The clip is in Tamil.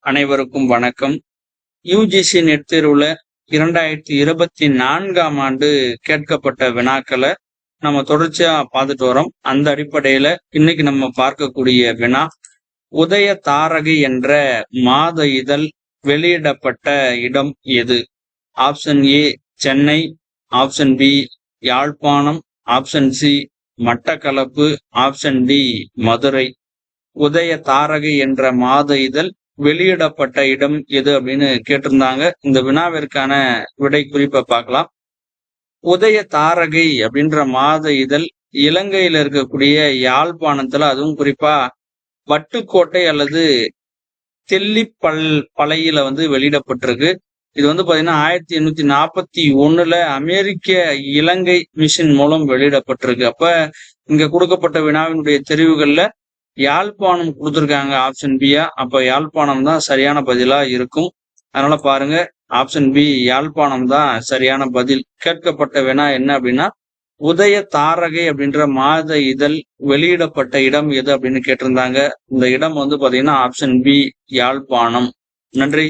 அனைவருக்கும் வணக்கம். யுஜிசி நெட் தேர்வுல 2024ஆம் ஆண்டு கேட்கப்பட்ட வினாக்களை நம்ம தொடர்ச்சியா பார்த்துட்டு வரோம். அந்த அடிப்படையில இன்னைக்கு நம்ம பார்க்கக்கூடிய வினா, உதய தாரகை என்ற மாத இதழ் வெளியிடப்பட்ட இடம் எது? Option A Chennai, option B Yazhpanam, option C Mattakkalappu, option D Madurai. Udaya Tharakai என்ற மாத இதழ் வெளியிடப்பட்ட இடம் எது அப்படின்னு கேட்டிருந்தாங்க. இந்த வினாவிற்கான விடை குறிப்பை பார்க்கலாம். உதய தாரகை அப்படின்ற மாத இதழ் இலங்கையில இருக்கக்கூடிய யாழ்ப்பாணத்துல, அதுவும் குறிப்பா வட்டுக்கோட்டை அல்லது தெல்லிப்பளையில வெளியிடப்பட்டிருக்கு. இது பாத்தீங்கன்னா 1841 அமெரிக்க இலங்கை மிஷன் மூலம் வெளியிடப்பட்டிருக்கு. அப்ப இங்க கொடுக்கப்பட்ட வினாவினுடைய தெரிவுகள்ல யாழ்ப்பாணம் கொடுத்துருக்காங்க ஆப்ஷன் பியா. அப்ப யாழ்ப்பாணம் தான் சரியான பதிலா இருக்கும். அதனால பாருங்க, ஆப்ஷன் பி யாழ்ப்பாணம் தான் சரியான பதில். கேட்கப்பட்ட வினா என்ன அப்படின்னா, உதய தாரகை அப்படின்ற மாத இதழ் வெளியிடப்பட்ட இடம் எது அப்படின்னு கேட்டிருந்தாங்க. இந்த இடம் பாத்தீங்கன்னா ஆப்ஷன் பி யாழ்ப்பாணம். நன்றி.